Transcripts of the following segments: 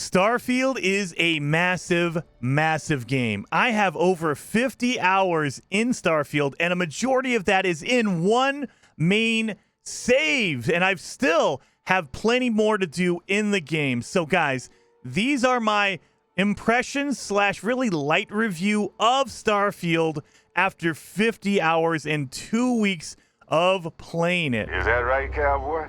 Starfield is a massive, massive game. I have over 50 hours in Starfield, and a majority of that is in one main save, and I've still have plenty more to do in the game. So guys, these are my impressions slash really light review of Starfield after 50 hours and 2 weeks of playing it. Is that right, cowboy?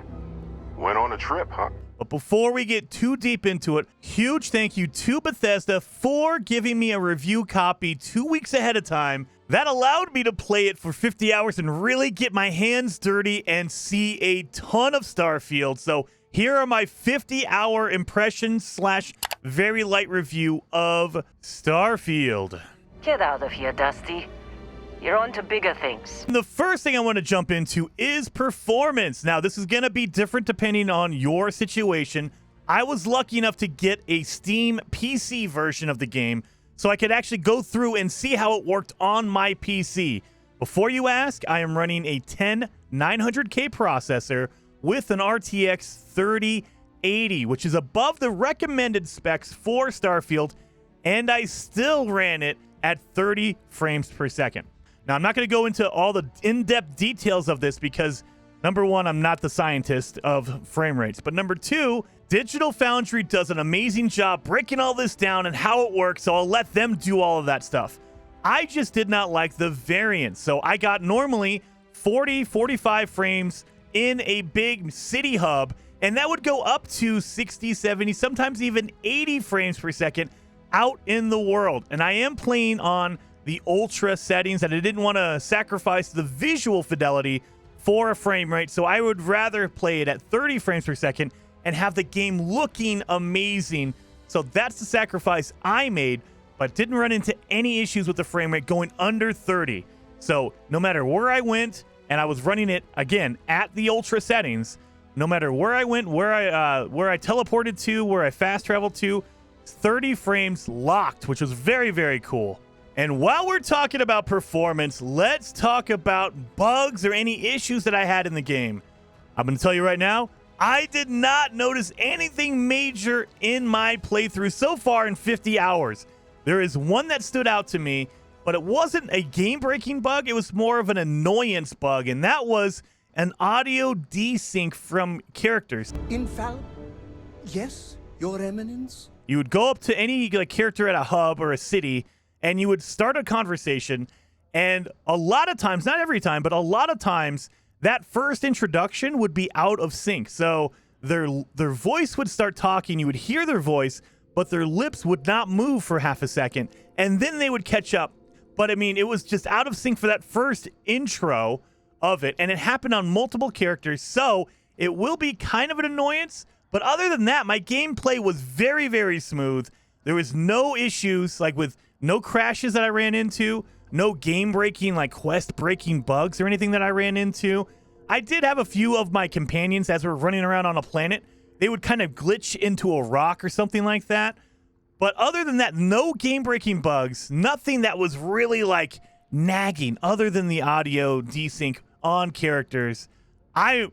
Went on a trip, huh? But before we get too deep into it, huge thank you to Bethesda for giving me a review copy 2 weeks ahead of time. That allowed me to play it for 50 hours and really get my hands dirty and see a ton of Starfield. So here are my 50-hour impressions slash very light review of Starfield. Get out of here, Dusty. You're on to bigger things. The first thing I want to jump into is performance. Now, this is going to be different depending on your situation. I was lucky enough to get a Steam PC version of the game, so I could actually go through and see how it worked on my PC. Before you ask, I am running a 10900K processor with an RTX 3080, which is above the recommended specs for Starfield, and I still ran it at 30 frames per second. Now, I'm not going to go into all the in-depth details of this because, number one, I'm not the scientist of frame rates. But number two, Digital Foundry does an amazing job breaking all this down and how it works, so I'll let them do all of that stuff. I just did not like the variance. So I got normally 40, 45 frames in a big city hub, and that would go up to 60, 70, sometimes even 80 frames per second out in the world. And I am playing on the ultra settings, and I didn't want to sacrifice the visual fidelity for a frame rate, so I would rather play it at 30 frames per second and have the game looking amazing. So that's the sacrifice I made, but didn't run into any issues with the frame rate going under 30. So no matter where I went, and I was running it again at the ultra settings, no matter where I went, where I teleported to, where I fast traveled to, 30 frames locked, which was very, very cool. And while we're talking about performance, let's talk about bugs or any issues that I had in the game. I'm going to tell you right now, I did not notice anything major in my playthrough so far in 50 hours. There is one that stood out to me, but it wasn't a game-breaking bug. It was more of an annoyance bug, and that was an audio desync from characters. Infallible? Yes, Your Eminence? You would go up to any character at a hub or a city, and you would start a conversation, and a lot of times, not every time, but a lot of times, that first introduction would be out of sync. So their voice would start talking, you would hear their voice, but their lips would not move for half a second, and then they would catch up. But I mean, it was just out of sync for that first intro of it, and it happened on multiple characters, so it will be kind of an annoyance. But other than that, my gameplay was very, very smooth. There was no issues, like with no crashes that I ran into, no game-breaking, like quest-breaking bugs or anything that I ran into. I did have a few of my companions as we're running around on a planet. They would kind of glitch into a rock or something like that. But other than that, no game-breaking bugs, nothing that was really like nagging other than the audio desync on characters. I'm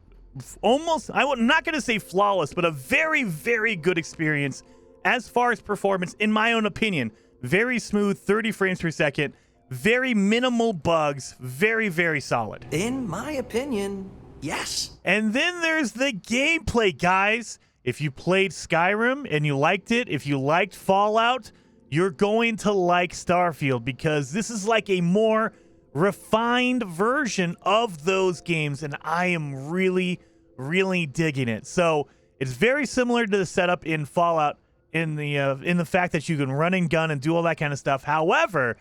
not going to say flawless, but a very, very good experience as far as performance, in my own opinion. Very smooth, 30 frames per second, very minimal bugs, very, very solid. In my opinion, yes. And then there's the gameplay, guys. If you played Skyrim and you liked it, if you liked Fallout, you're going to like Starfield because this is like a more refined version of those games, and I am really, really digging it. So it's very similar to the setup in Fallout in the fact that you can run and gun and do all that kind of stuff. However,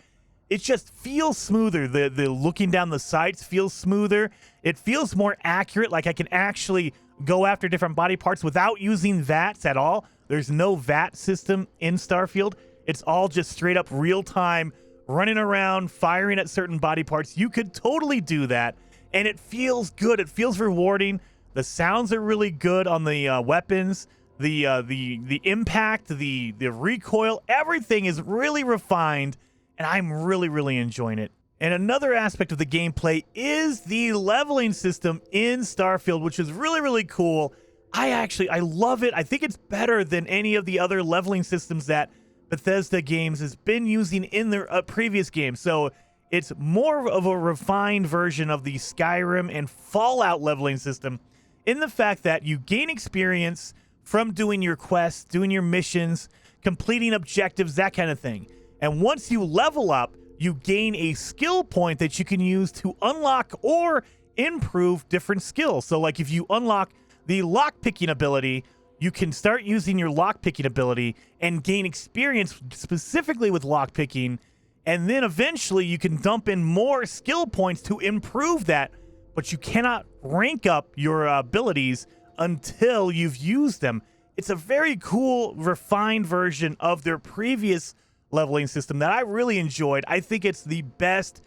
it just feels smoother. The looking down the sights feels smoother. It feels more accurate, like I can actually go after different body parts without using VATs at all. There's no VAT system in Starfield. It's all just straight up real time, running around, firing at certain body parts. You could totally do that, and it feels good. It feels rewarding. The sounds are really good on the weapons. The impact, the recoil, everything is really refined, and I'm really, really enjoying it. And another aspect of the gameplay is the leveling system in Starfield, which is really, really cool. I love it. I think it's better than any of the other leveling systems that Bethesda games has been using in their previous games. So it's more of a refined version of the Skyrim and Fallout leveling system in the fact that you gain experience from doing your quests, doing your missions, completing objectives, that kind of thing. And once you level up, you gain a skill point that you can use to unlock or improve different skills. So like if you unlock the lockpicking ability, you can start using your lockpicking ability and gain experience specifically with lockpicking. And then eventually you can dump in more skill points to improve that, but you cannot rank up your abilities until you've used them. It's a very cool, refined version of their previous leveling system that I really enjoyed. I think it's the best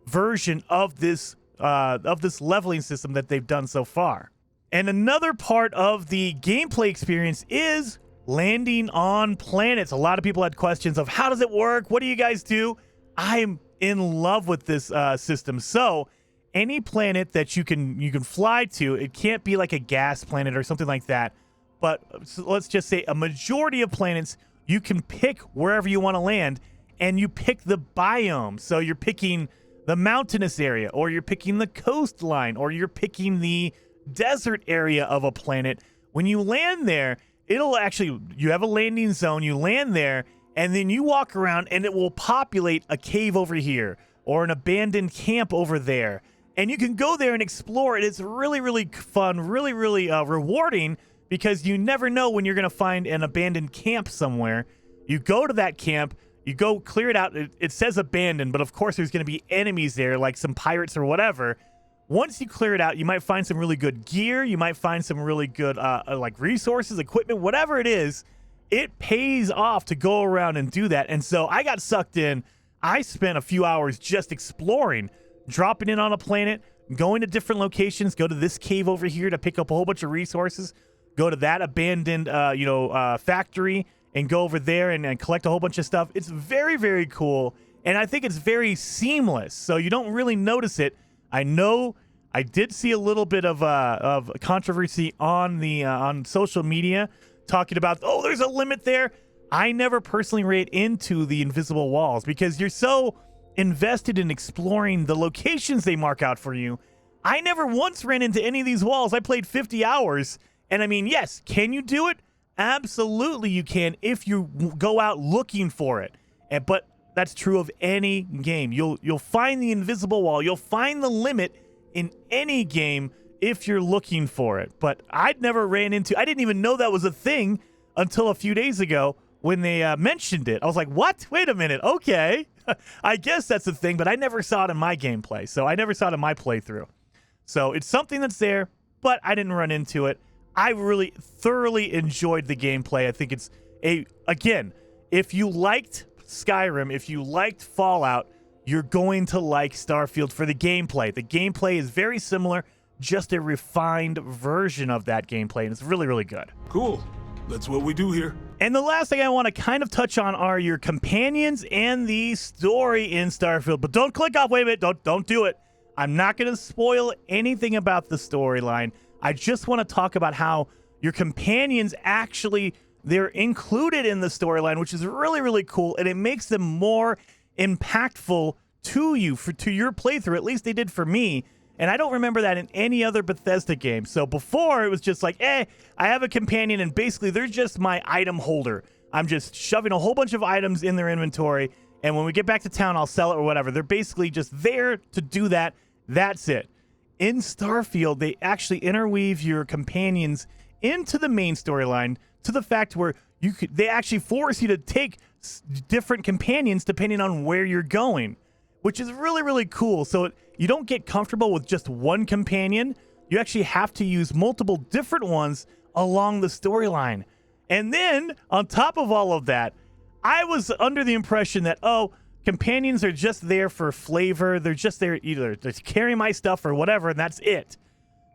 version of this leveling system that they've done so far. And another part of the gameplay experience is landing on planets. A lot of people had questions of how does it work? What do you guys do? I'm in love with this system. So any planet that you can fly to, it can't be like a gas planet or something like that. But let's just say a majority of planets, you can pick wherever you want to land, and you pick the biome. So you're picking the mountainous area, or you're picking the coastline, or you're picking the desert area of a planet. When you land there, you have a landing zone, you land there, and then you walk around and it will populate a cave over here or an abandoned camp over there. And you can go there and explore it. It's really, really fun, really, really rewarding, because you never know when you're going to find an abandoned camp somewhere. You go to that camp, you go clear it out. It says abandoned, but of course there's going to be enemies there, like some pirates or whatever. Once you clear it out, you might find some really good gear. You might find some really good like resources, equipment, whatever it is. It pays off to go around and do that. And so I got sucked in. I spent a few hours just exploring, dropping in on a planet, going to different locations, go to this cave over here to pick up a whole bunch of resources, go to that abandoned factory and go over there and collect a whole bunch of stuff. It's very, very cool. And I think it's very seamless. So you don't really notice it. I know I did see a little bit of controversy on social media talking about, oh, there's a limit there. I never personally ran into the invisible walls because you're so invested in exploring the locations they mark out for you. I never once ran into any of these walls. I played 50 hours. And I mean, yes, can you do it? Absolutely you can if you go out looking for it. But that's true of any game. You'll find the invisible wall. You'll find the limit in any game if you're looking for it. But I didn't even know that was a thing until a few days ago when they mentioned it. I was like, what? Wait a minute. Okay. I guess that's a thing, but I never saw it in my gameplay. So I never saw it in my playthrough. So it's something that's there, but I didn't run into it. I really thoroughly enjoyed the gameplay. I think it's again, if you liked Skyrim, if you liked Fallout, you're going to like Starfield for the gameplay. The gameplay is very similar, just a refined version of that gameplay, and it's really, really good. Cool. That's what we do here. And the last thing I want to kind of touch on are your companions and the story in Starfield. But don't click off. Wait a minute. Don't do it. I'm not going to spoil anything about the storyline. I just want to talk about how your companions actually, they're included in the storyline, which is really, really cool. And it makes them more impactful to you, to your playthrough. At least they did for me. And I don't remember that in any other Bethesda game. So before, it was just like, I have a companion, and basically they're just my item holder. I'm just shoving a whole bunch of items in their inventory, and when we get back to town, I'll sell it or whatever. They're basically just there to do that. That's it. In Starfield, they actually interweave your companions into the main storyline to the fact where they actually force you to take different companions depending on where you're going, which is really, really cool. So you don't get comfortable with just one companion. You actually have to use multiple different ones along the storyline. And then on top of all of that, I was under the impression that, companions are just there for flavor. They're just there either to carry my stuff or whatever, and that's it.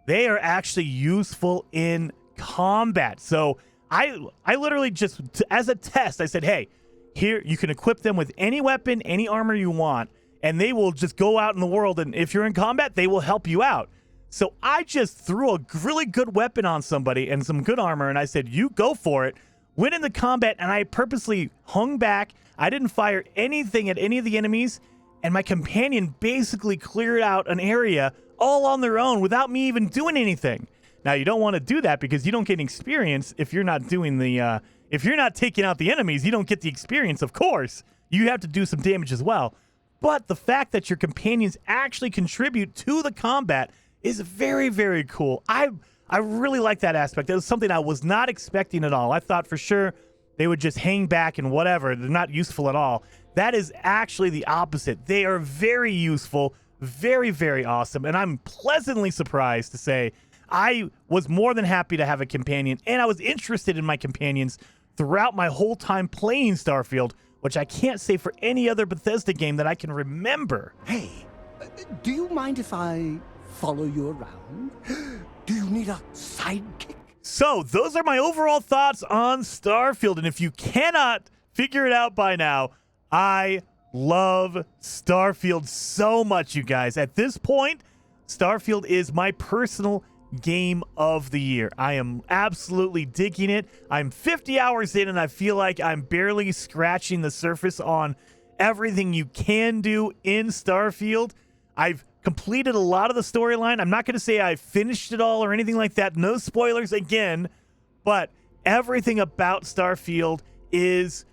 They are actually useful in combat. So I literally just, as a test, I said, hey, here, you can equip them with any weapon, any armor you want, and they will just go out in the world, and if you're in combat, they will help you out. So I just threw a really good weapon on somebody and some good armor, and I said, you go for it. Went into combat, and I purposely hung back. I didn't fire anything at any of the enemies, and my companion basically cleared out an area all on their own without me even doing anything. Now, you don't want to do that because you don't get experience if you're not doing the, if you're not taking out the enemies, you don't get the experience, of course. You have to do some damage as well. But the fact that your companions actually contribute to the combat is very, very cool. I really like that aspect. That was something I was not expecting at all. I thought for sure they would just hang back and whatever. They're not useful at all. That is actually the opposite. They are very useful, very, very awesome, and I'm pleasantly surprised to say I was more than happy to have a companion, and I was interested in my companions throughout my whole time playing Starfield, which I can't say for any other Bethesda game that I can remember. Hey, do you mind if I follow you around? Do you need a sidekick? So those are my overall thoughts on Starfield, and if you cannot figure it out by now, I love Starfield so much, you guys. At this point, Starfield is my personal game of the year. I am absolutely digging it. I'm 50 hours in, and I feel like I'm barely scratching the surface on everything you can do in Starfield. I've completed a lot of the storyline. I'm not going to say I finished it all or anything like that. No spoilers again, but everything about Starfield is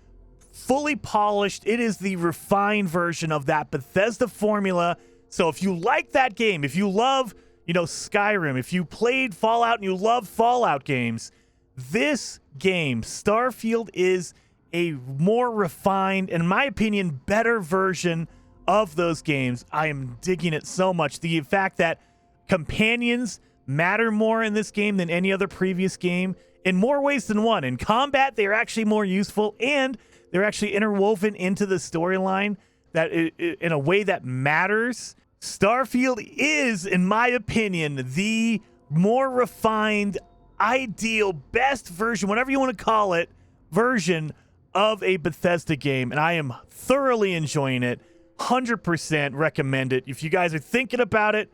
fully polished. It is the refined version of that Bethesda formula. So if you like that game, if you love, Skyrim, if you played Fallout and you love Fallout games, this game, Starfield, is a more refined, in my opinion, better version of those games. I am digging it so much. The fact that companions matter more in this game than any other previous game in more ways than one. In combat, they are actually more useful, and they're actually interwoven into the storyline that in a way that matters. Starfield is, in my opinion, the more refined, ideal, best version, whatever you want to call it, version of a Bethesda game, and I am thoroughly enjoying it. 100% recommend it. If you guys are thinking about it,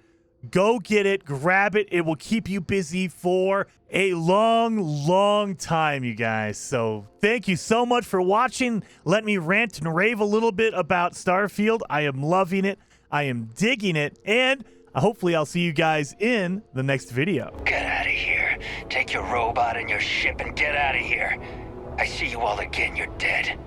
go get it, grab it. It will keep you busy for a long, long time, you guys. So thank you so much for watching. Let me rant and rave a little bit about Starfield. I am loving it. I am digging it, and hopefully I'll see you guys in the next video. Get out of here. Take your robot and your ship and get out of here. I see you all again, you're dead.